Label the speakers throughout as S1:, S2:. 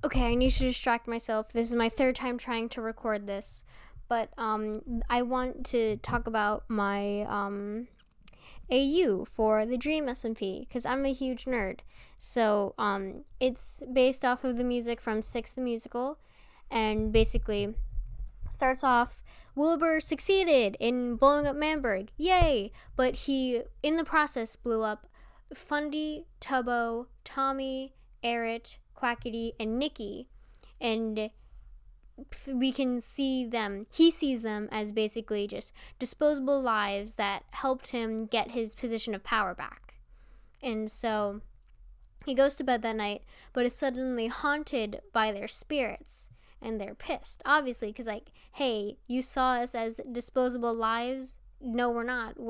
S1: Okay, I need to distract myself. This is my third time trying to record this. But I want to talk about my AU for the Dream SMP because I'm a huge nerd. So it's based off of the music from Six the Musical, and basically starts off, Wilbur succeeded in blowing up Manberg, yay! But he, in the process, blew up Fundy, Tubbo, Tommy, Eret, Quackity, and Niki. And we can see them, he sees them as basically just disposable lives that helped him get his position of power back. And so he goes to bed that night, but is suddenly haunted by their spirits. And they're pissed, obviously, because, like, hey, you saw us as disposable lives? No, we're not.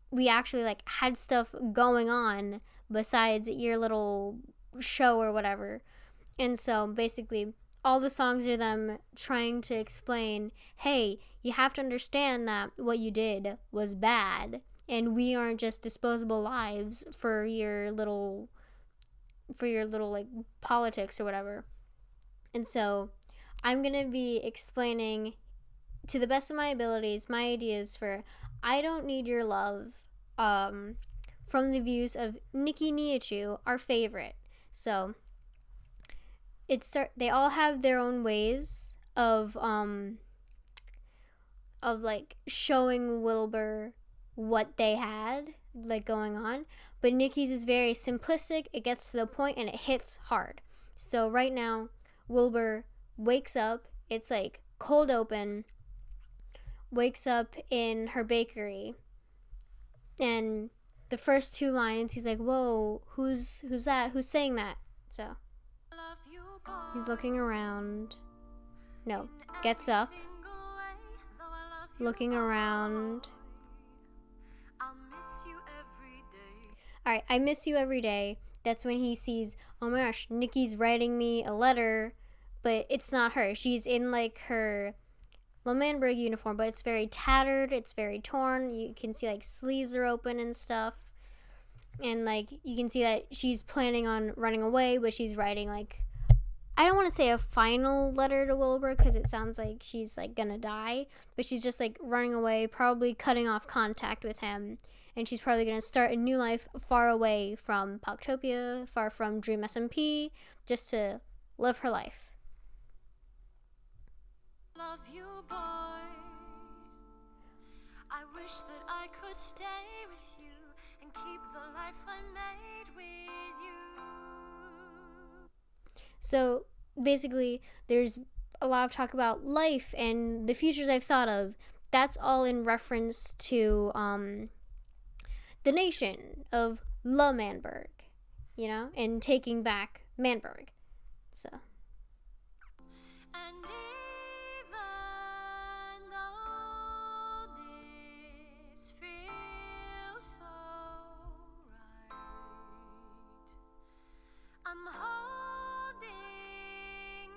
S1: We actually, like, had stuff going on besides your little show or whatever. And so, basically, all the songs are them trying to explain, hey, you have to understand that what you did was bad, and we aren't just disposable lives for your little, like, politics or whatever. And so I'm going to be explaining to the best of my abilities my ideas for I Don't Need Your Love, from the views of Niki Niachu, our favorite. So they all have their own ways of like showing Wilbur what they had like going on, but Niki's is very simplistic. It gets to the point and it hits hard. So right now Wilbur wakes up, it's like cold open, wakes up in her bakery, and the first two lines he's like, whoa, who's that, who's saying that? So he's looking around, no, gets up, looking around. Alright, I miss you every day. That's when he sees, oh my gosh, Niki's writing me a letter, but it's not her. She's in like her Lomanberg uniform, but it's very tattered, it's very torn. You can see like sleeves are open and stuff. And like you can see that she's planning on running away, but she's writing like, I don't want to say a final letter to Wilbur because it sounds like she's like gonna die, but she's just like running away, probably cutting off contact with him. And she's probably going to start a new life far away from Poctopia, far from Dream SMP, just to live her life. Love you, boy. I wish that I could stay with you and keep the life I made with you. So basically, there's a lot of talk about life and the futures I've thought of. That's all in reference to the nation of La Manberg, you know, and taking back Manberg. So. And even though this feels so right, I'm holding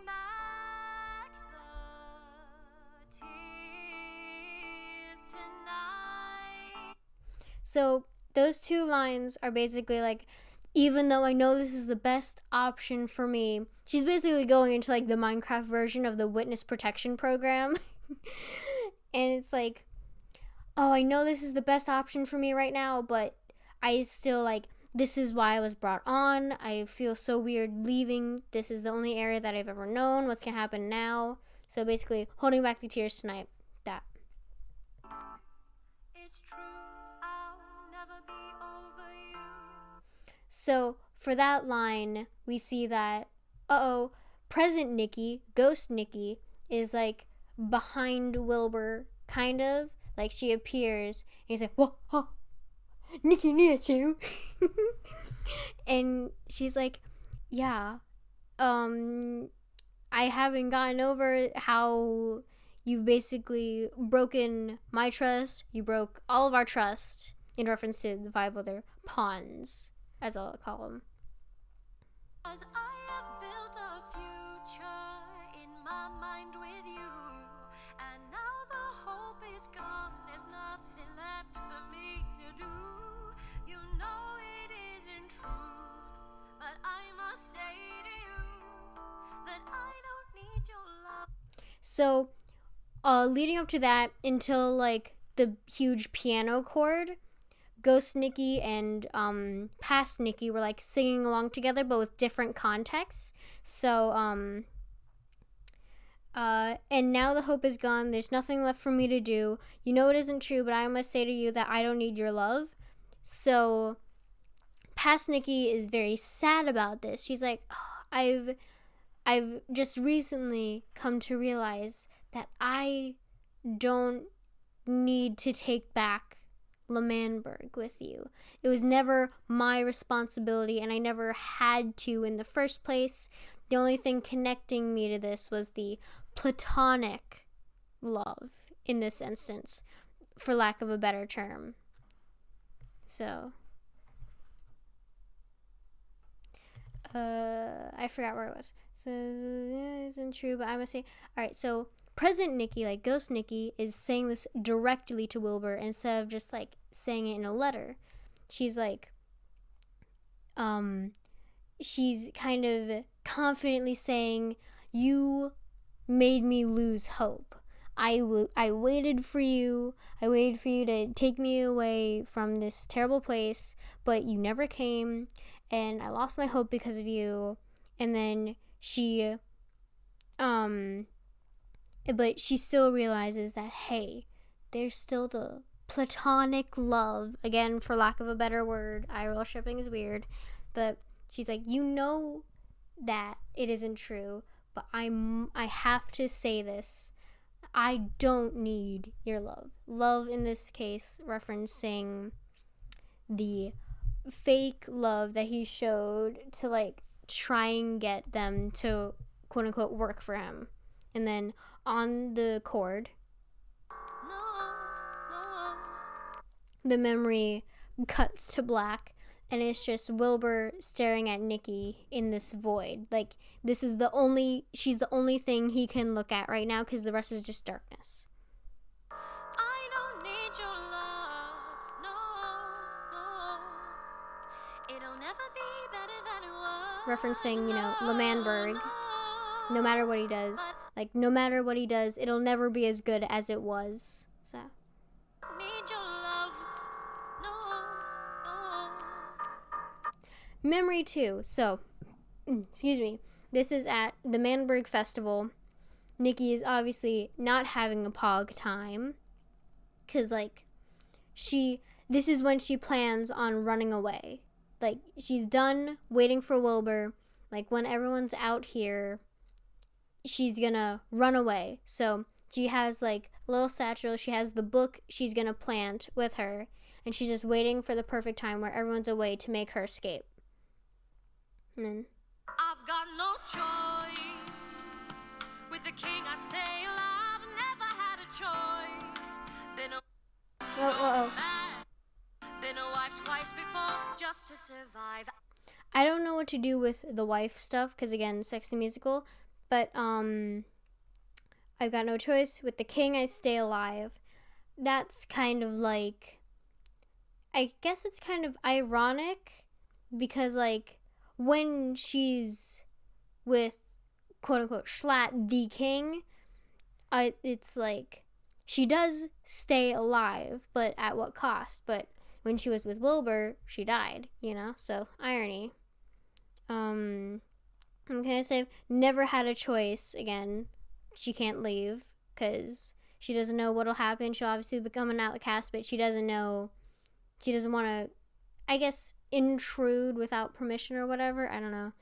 S1: back the tears tonight. So those two lines are basically like, even though I know this is the best option for me, she's basically going into like the Minecraft version of the witness protection program. And it's like, oh, I know this is the best option for me right now, but I still like, this is why I was brought on. I feel so weird leaving. This is the only area that I've ever known. What's gonna happen now? So basically, holding back the tears tonight. That. It's true. So for that line, we see that, present Niki, ghost Niki, is like behind Wilbur, kind of. Like she appears, and he's like, whoa, oh, Niki Niachu. And she's like, yeah, I haven't gotten over how you've basically broken my trust. You broke all of our trust, in reference to the 5 other pawns, as I'll call them. As I have built a future in my mind with you, and now the hope is gone, there's nothing left for me to do. You know it isn't true, but I must say to you, So, leading up to that until like the huge piano chord, Ghost Niki and Past Niki were like singing along together, but with different contexts. So, and now the hope is gone. There's nothing left for me to do. You know it isn't true, but I must say to you that I don't need your love. So, Past Niki is very sad about this. She's like, oh, I've just recently come to realize that I don't need to take back L'Manberg with you. It was never my responsibility, and I never had to in the first place. The only thing connecting me to this was the platonic love in this instance, for lack of a better term. So, I forgot where it was. So, yeah, it isn't true, but I must say, alright, so present Niki, like Ghost Niki, is saying this directly to Wilbur instead of just like saying it in a letter. She's like, she's kind of confidently saying, you made me lose hope. I waited for you. I waited for you to take me away from this terrible place, but you never came, and I lost my hope because of you. And then she, but she still realizes that, hey, there's still the platonic love. Again, for lack of a better word, IRL shipping is weird, but she's like, you know that it isn't true, but I have to say this. I don't need your love. Love in this case referencing the fake love that he showed to like try and get them to quote unquote work for him. And then on the chord, the memory cuts to black, and it's just Wilbur staring at Niki in this void. Like, she's the only thing he can look at right now because the rest is just darkness.
S2: I don't need your love, no. It'll never be better than it was.
S1: Referencing, L'Manberg. No matter what he does. Like, no matter what he does, it'll never be as good as it was. So.
S2: Need your love, no.
S1: Memory 2. So, excuse me. This is at the Manberg Festival. Niki is obviously not having a pog time. Because, like, this is when she plans on running away. Like, she's done waiting for Wilbur. Like, when everyone's out here, she's gonna run away. So she has like a little satchel. She has the book she's gonna plant with her, and she's just waiting for the perfect time where everyone's away to make her escape. And then
S2: I've got no choice. With the king I stay alive. Never had a choice. Been a wife twice before just to survive.
S1: I don't know what to do with the wife stuff because again, Sexy Musical. But I've got no choice. With the king, I stay alive. That's kind of like, I guess it's kind of ironic because like when she's with quote unquote Schlatt the king, it's like she does stay alive, but at what cost? But when she was with Wilbur, she died. So irony. I'm going to say never had a choice. Again, she can't leave because she doesn't know what'll happen. She'll obviously become an outcast, but she doesn't want to, I guess, intrude without permission or whatever. I don't know.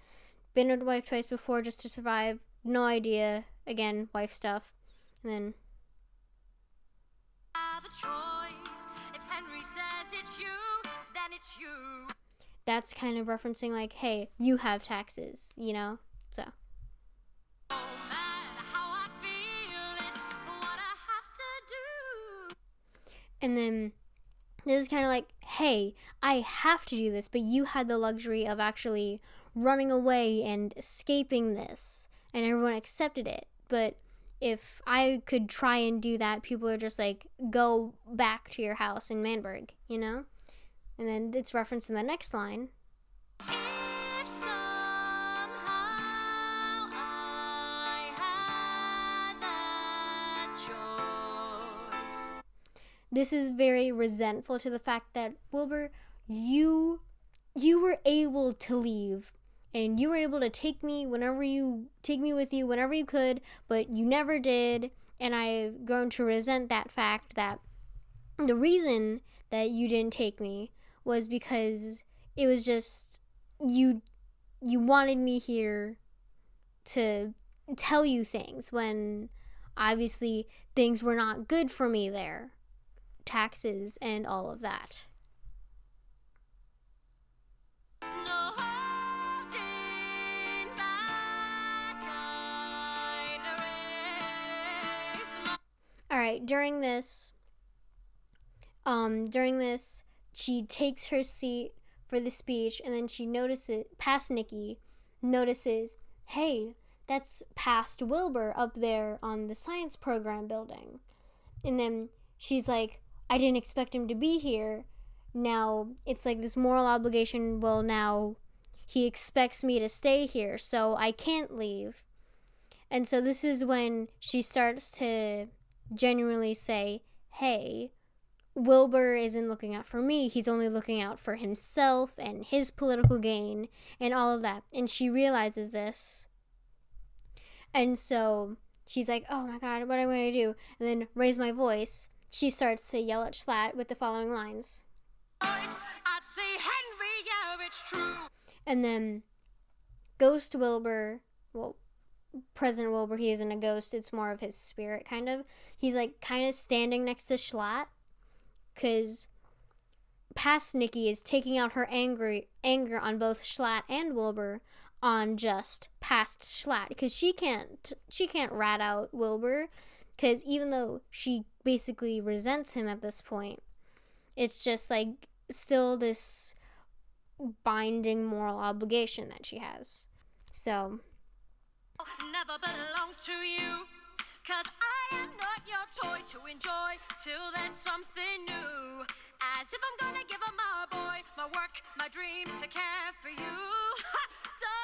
S1: Been a wife twice before just to survive. No idea. Again, wife stuff. And then
S2: Have a choice. If Henry says it's you, then it's you.
S1: That's kind of referencing like, hey, you have taxes, so.
S2: No matter how I feel, it's what I have to do.
S1: And then this is kind of like, hey, I have to do this, but you had the luxury of actually running away and escaping this, and everyone accepted it. But if I could try and do that, people are just like, go back to your house in Manberg, And then it's referenced in the next line.
S2: If somehow I had that
S1: this is very resentful to the fact that, Wilbur, you were able to leave, and you were able to take me with you whenever you could, but you never did. And I've grown to resent that fact that the reason that you didn't take me was because it was just you wanted me here to tell you things when obviously things were not good for me there, taxes and all of that.
S2: No holding back, I'd erase my
S1: All right, during this she takes her seat for the speech, and then she notices, past Niki, notices, hey, that's past Wilbur up there on the science program building. And then she's like, I didn't expect him to be here. Now it's like this moral obligation. Well, now he expects me to stay here, so I can't leave. And so this is when she starts to genuinely say, hey, Wilbur isn't looking out for me. He's only looking out for himself and his political gain and all of that. And she realizes this. And so she's like, oh my God, what am I going to do? And then raise my voice. She starts to yell at Schlatt with the following lines.
S2: voice. I'd say, Henry, yeah, it's true.
S1: And then Ghost Wilbur, well, President Wilbur, he isn't a ghost. It's more of his spirit, kind of. He's like kind of standing next to Schlatt, because past Niki is taking out her anger on both Schlatt and Wilbur on just past Schlatt, because she can't rat out Wilbur, because even though she basically resents him at this point, it's just like still this binding moral obligation that she has. So
S2: Never belong to you, 'cause I am not your toy to enjoy till there's something new. As if I'm gonna give up my boy, my work, my dreams to care for you. Ha!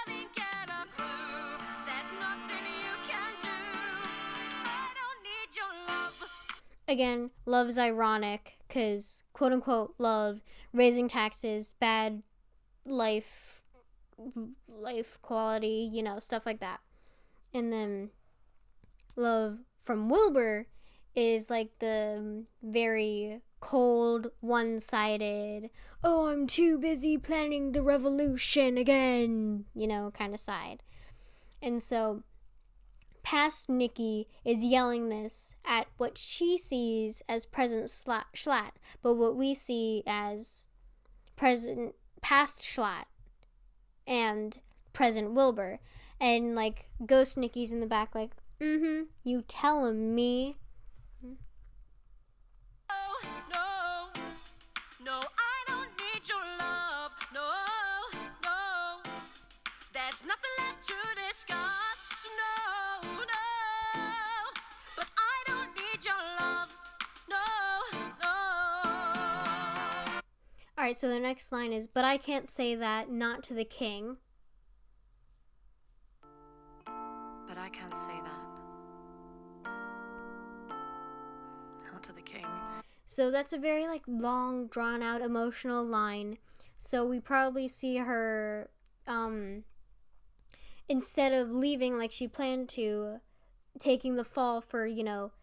S2: Darling, get a clue. There's nothing you can do. I don't need your love.
S1: again, love's ironic, because quote unquote love, raising taxes, bad life quality, stuff like that. And then love from Wilbur is like the very cold, one-sided, oh, I'm too busy planning the revolution again, kind of side. And so past Niki is yelling this at what she sees as President Schlatt, but what we see as past Schlatt and President Wilbur. And like Ghost Niki's in the back like, you telling me.
S2: Oh, no, no, I don't need your love. No, no, there's nothing left to discuss. No, no, but I don't need your love. No, no.
S1: Alright, so the next line is, but I can't say that, not to the king.
S2: But I can't say that. Not to the king.
S1: So that's a very like long, drawn out, emotional line. So we probably see her, instead of leaving like she planned to, taking the fall for,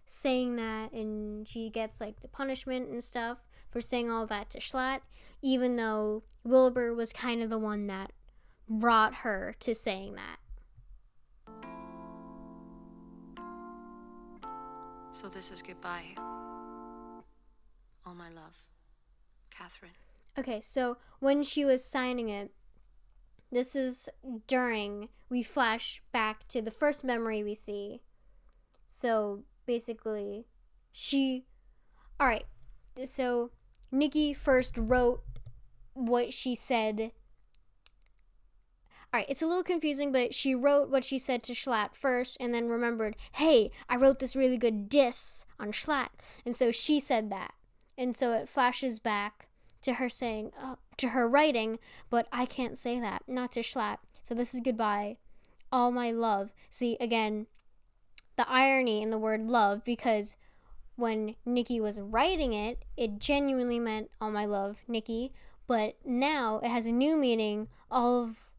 S1: saying that, and she gets like the punishment and stuff for saying all that to Schlatt, even though Wilbur was kind of the one that brought her to saying that.
S2: So this is goodbye. All my love, Catherine.
S1: Okay, so when she was signing it, this is during, we flash back to the first memory we see. So basically, alright, so Niki first wrote what she said. Alright, it's a little confusing, but she wrote what she said to Schlatt first, and then remembered, hey, I wrote this really good diss on Schlatt. And so she said that. And so it flashes back to her saying, to her writing, but I can't say that, not to Schlatt. So this is goodbye, all my love. See, again, the irony in the word love, because when Niki was writing it, it genuinely meant all my love, Niki. But now it has a new meaning, all of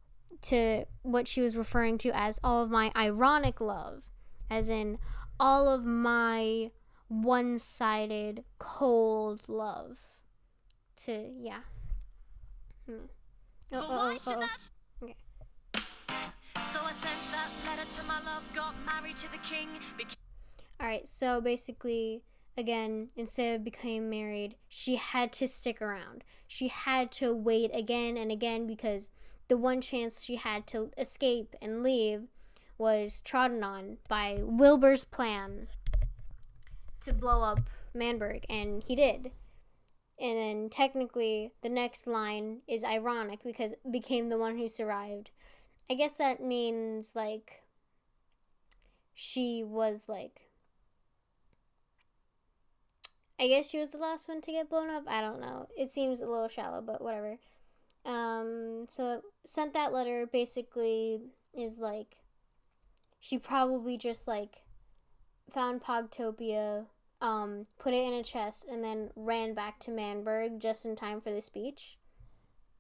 S1: to what she was referring to as all of my ironic love, as in all of my one-sided, cold love. To yeah. Okay.
S2: So I sent that letter to my love, got married to the king.
S1: Alright, so basically, again, instead of becoming married, she had to stick around. She had to wait again and again because the one chance she had to escape and leave was trodden on by Wilbur's plan to blow up Manberg, and he did. And then technically, the next line is ironic because it became the one who survived. I guess that means, like, she was, like, I guess she was the last one to get blown up. I don't know. It seems a little shallow, but whatever. So sent that letter basically is like she probably just like found Pogtopia, put it in a chest, and then ran back to Manberg just in time for the speech.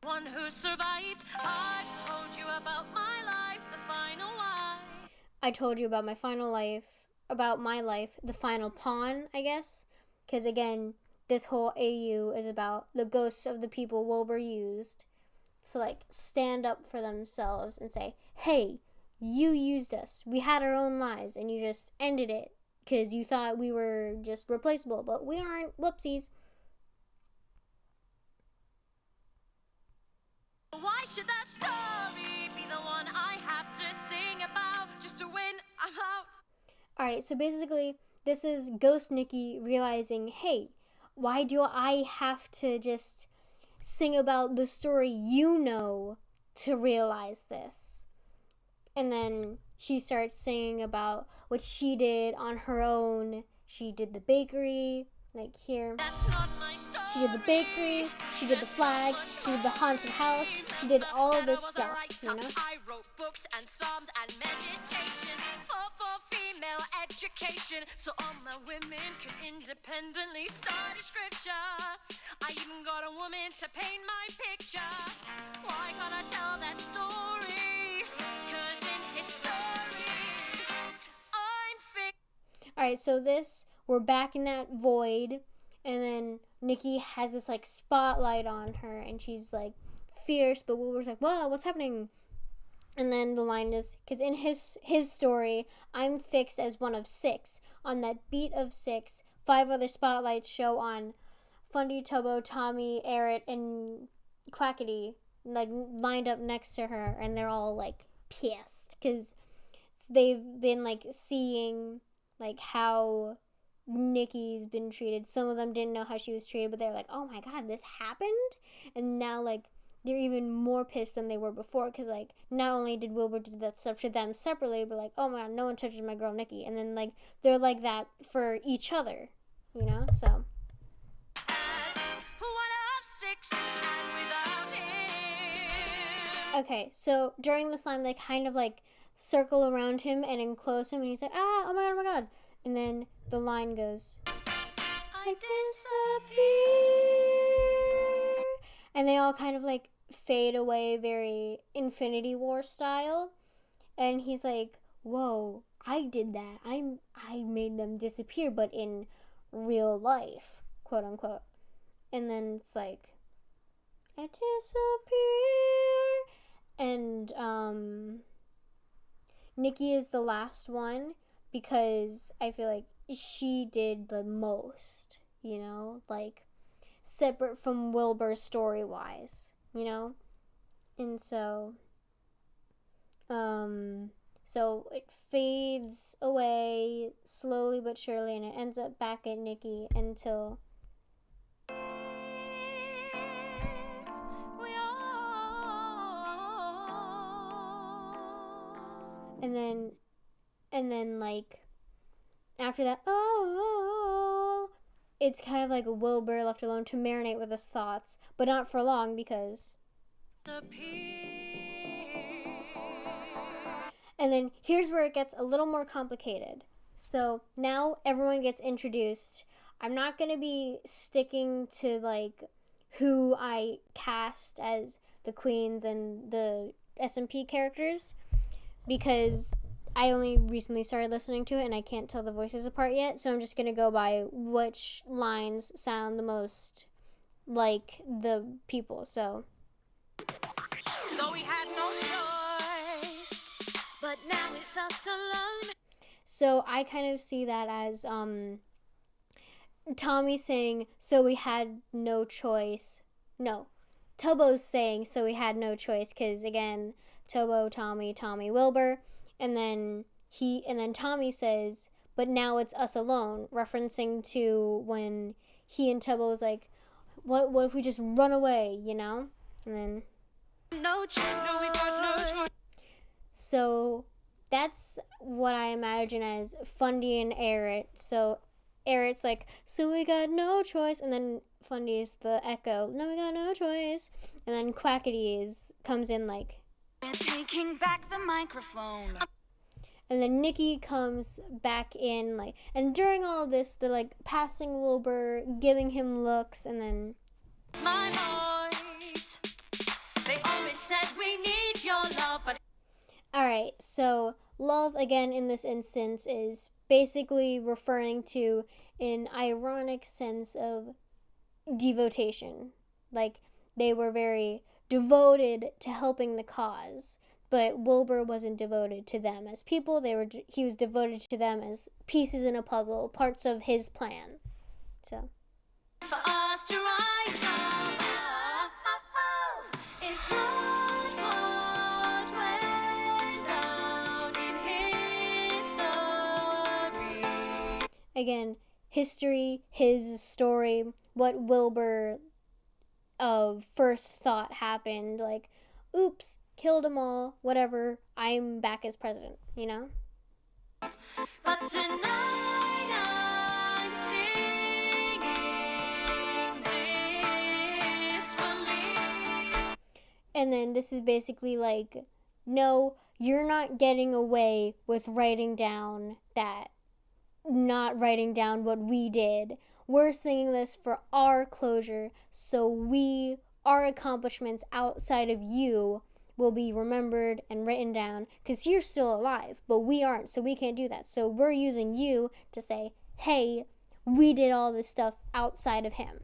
S2: One who survived. I've told you about my life, the final why.
S1: I told you about my final life, the final pawn, I guess. Because again, this whole AU is about the ghosts of the people Wilbur used to like stand up for themselves and say, hey, you used us. We had our own lives and you just ended it because you thought we were just replaceable, but we aren't. Whoopsies.
S2: Why should that story be the one I have to sing about just to win? I'm out.
S1: Alright, so basically, this is Ghost Niki realizing, hey, why do I have to just sing about the story you know to realize this? And then she starts singing about what she did on her own. She did the bakery, like here.
S2: That's not my story.
S1: She did the bakery, she did the flag, she did the haunted house, she did all of this stuff, you know?
S2: I wrote books and psalms and meditations for female education, so all my women can independently study scripture. I even got a woman to paint my picture. Why can't I tell that story? 'Cause in history, I'm
S1: Alright, so we're back in that void, and then Niki has this like spotlight on her, and she's like fierce, but Wilbur's like, whoa, what's happening? And then the line is, because in his story, I'm fixed as one of 6. On that beat of 6, 5 other spotlights show on Fundy, Tubbo, Tommy, Eret, and Quackity, like lined up next to her, and they're all like pissed because they've been like seeing like how Niki's been treated. Some of them didn't know how she was treated, but they're like, oh my god, this happened? And now like they're even more pissed than they were before because like not only did Wilbur do that stuff to them separately, but like, oh my god, no one touches my girl Niki. And then like they're like that for each other, you know? So
S2: one of 6 and without him.
S1: okay, so during this line they kind of like circle around him and enclose him, and he's like, oh my god, oh my god. And then the line goes,
S2: I disappear.
S1: and they all kind of like fade away very Infinity War style. And he's like, whoa, I did that. I made them disappear, but in real life, quote unquote. And then it's like, I disappear. And Niki is the last one because I feel like she did the most, you know, like separate from Wilbur story wise, you know? And so so it fades away slowly but surely, and it ends up back at Niki until and then like after that, it's kind of like Wilbur left alone to marinate with his thoughts, but not for long because. And then here's where it gets a little more complicated. So now everyone gets introduced I'm not gonna be sticking to like who I cast as the queens and the SMP characters because I only recently started listening to it and I can't tell the voices apart yet. So I'm just gonna go by which lines sound the most like the people. So
S2: we had no choice, but now it's us alone.
S1: So I kind of see that as Tommy saying, so we had no choice. No, Tubbo's saying, so we had no choice, because again, Tubbo, Tommy, Wilbur, and then Tommy says, but now it's us alone, referencing to when he and Tubbo was like, what if we just run away, you know? And then
S2: No choice. No, we've got no choice.
S1: So that's what I imagine as Fundy and Eret. So Eret's like, so we got no choice, and then Fundy is the echo, no, we got no choice, and then quackity comes in like,
S2: we're taking back the microphone.
S1: and then Niki comes back in like, and during all of this, they're like passing Wilbur, giving him looks, and then
S2: It's my voice. They always said we need your love, but
S1: alright, so love again in this instance is basically referring to an ironic sense of devotation. Like they were very devoted to helping the cause, but Wilbur wasn't devoted to them as people. He was devoted to them as pieces in a puzzle, parts of his plan. So
S2: for us to rise up, it's what went down in history.
S1: again, history, his story, what Wilbur first thought happened, like, oops, killed them all, whatever, I'm back as president, you know?
S2: But tonight I'm singing this for me.
S1: And then this is basically like, no, you're not getting away with not writing down what we did. We're singing this for our closure, so our accomplishments outside of you will be remembered and written down because you're still alive, but we aren't, so we can't do that. So we're using you to say, hey, we did all this stuff outside of him.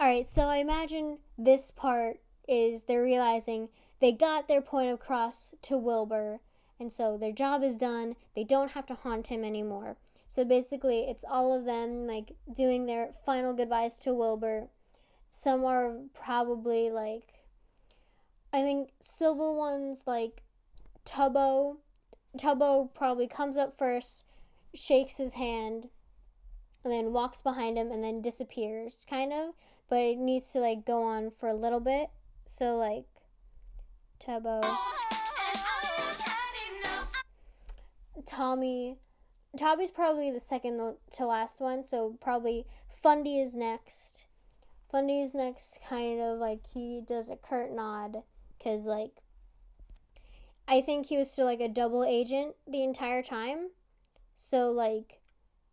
S1: Alright, so I imagine this part is they're realizing they got their point across to Wilbur, and so their job is done. They don't have to haunt him anymore. So basically, it's all of them like doing their final goodbyes to Wilbur. Some are probably like, I think civil ones like Tubbo. Tubbo probably comes up first, shakes his hand, and then walks behind him and then disappears, kind of. But it needs to like go on for a little bit. So like Tubbo, Tommy's probably the second to last one, so probably Fundy is next. Fundy is next, kind of like he does a curt nod, because like I think he was still like a double agent the entire time. So like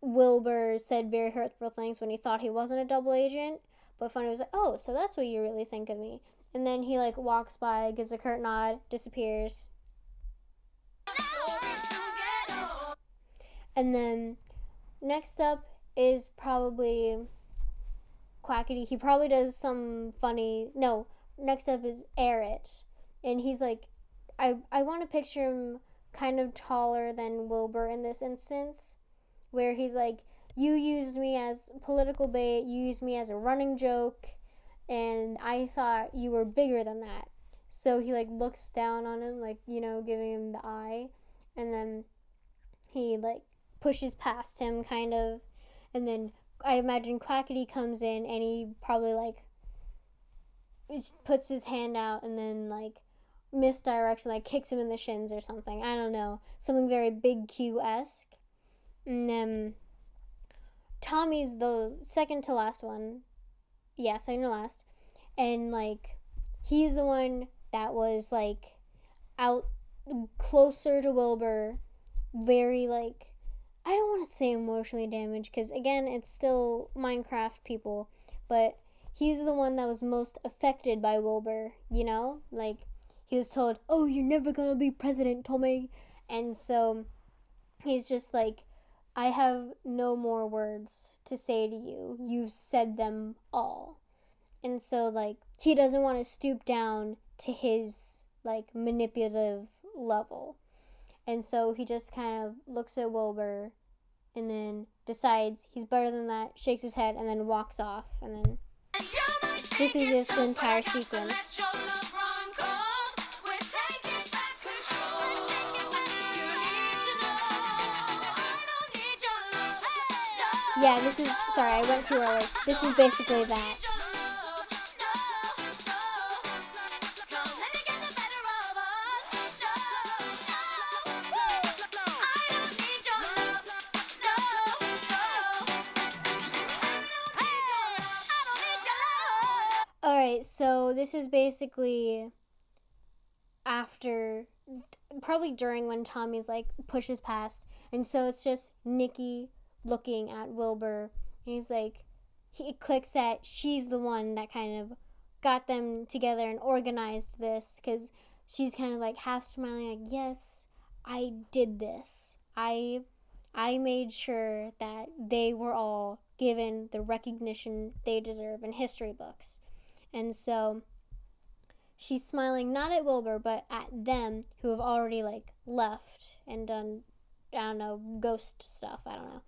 S1: Wilbur said very hurtful things when he thought he wasn't a double agent, but Funny was like, oh, so that's what you really think of me. And then he like walks by, gives a curt nod, disappears. And then next up is probably Quackity. He probably does some funny. No, next up is Eret. And he's like, I want to picture him kind of taller than Wilbur in this instance, where he's like, you used me as political bait, you used me as a running joke, and I thought you were bigger than that. So he like looks down on him, like, you know, giving him the eye, and then he like pushes past him kind of, and then I imagine Quackity comes in and he probably like puts his hand out and then like misdirection, like kicks him in the shins or something. I don't know, something very Big Q-esque. And then Tommy's the second to last one. Yeah, second to last. And like he's the one that was like out closer to Wilbur, very like, I don't want to say emotionally damaged because again it's still Minecraft people, but he's the one that was most affected by Wilbur, you know? Like he was told, "Oh, you're never going to be president, Tommy." And so he's just like, "I have no more words to say to you. You've said them all." And so like he doesn't want to stoop down to his like manipulative level. And so he just kind of looks at Wilbur and then decides he's better than that, shakes his head, and then walks off. And then this is this entire sequence. Yeah, this is, sorry, I went too early. This is basically that. Alright, so this is basically after, probably during when Tommy's like pushes past. And so it's just Niki looking at Wilbur. And he's like, he clicks that she's the one that kind of got them together and organized this. Because she's kind of like half smiling, like, yes, I did this. I made sure that they were all given the recognition they deserve in history books. And so she's smiling not at Wilbur, but at them who have already like left and done, I don't know, ghost stuff. I don't know.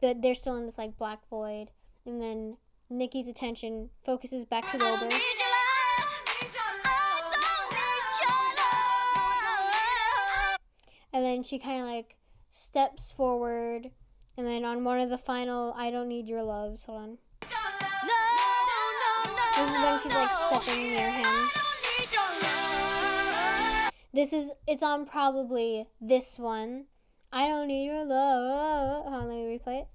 S1: But they're still in this like black void. And then Niki's attention focuses back to Wilbur. And then she kind of like steps forward. And then on one of the final "I don't need your loves," hold on. This is when she's like stepping near him. It's on probably this one. "I don't need your love." Hold on, let me replay it.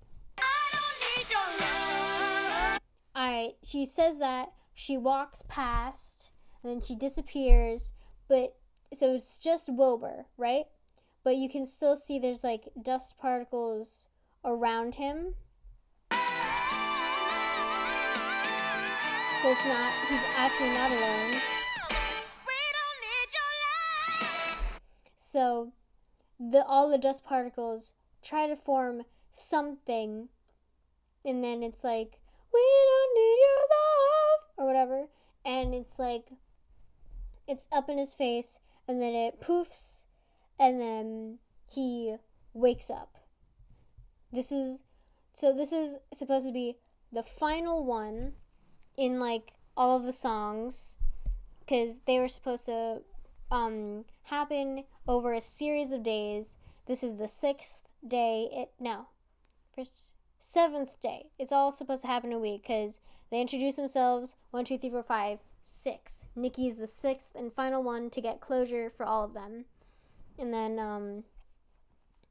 S1: Alright, she says that, she walks past, and then she disappears, but, so it's just Wilbur, right? But you can still see there's like dust particles around him. So it's not, he's actually not alone. So all the dust particles try to form something, and then it's like, "We don't need your love," or whatever, and it's like, it's up in his face, and then it poofs, and then he wakes up. This is supposed to be the final one in like all of the songs, because they were supposed to happen over a series of days. This is the 6th day. Seventh day. It's all supposed to happen in a week because they introduce themselves 1, 2, 3, 4, 5, 6. Niki's the 6th and final one to get closure for all of them. And then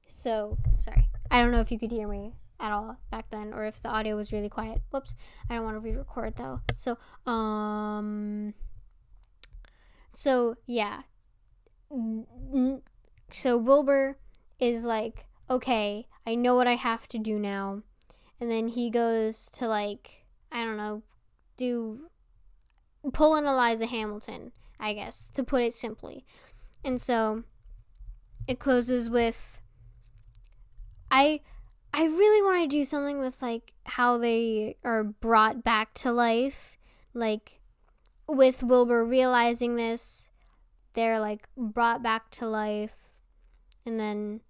S1: so sorry, I don't know if you could hear me at all back then, or if the audio was really quiet. Whoops, I don't want to re-record though. So yeah. So Wilbur is like, okay, I know what I have to do now. And then he goes to like, I don't know, pull an Eliza Hamilton, I guess, to put it simply. And so it closes with, I really want to do something with like how they are brought back to life. Like with Wilbur realizing this, they're like brought back to life, and then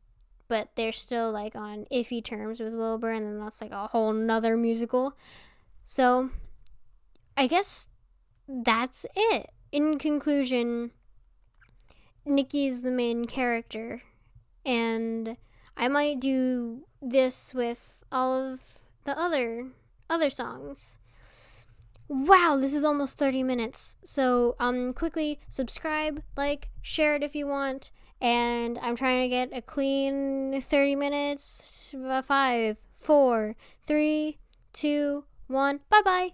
S1: but they're still like on iffy terms with Wilbur, and then that's like a whole nother musical. So I guess that's it. In conclusion, Niki's the main character, and I might do this with all of the other songs. Wow, this is almost 30 minutes. So quickly subscribe, like, share it if you want. And I'm trying to get a clean 30 minutes. 5, 4, 3, 2, 1. Bye-bye.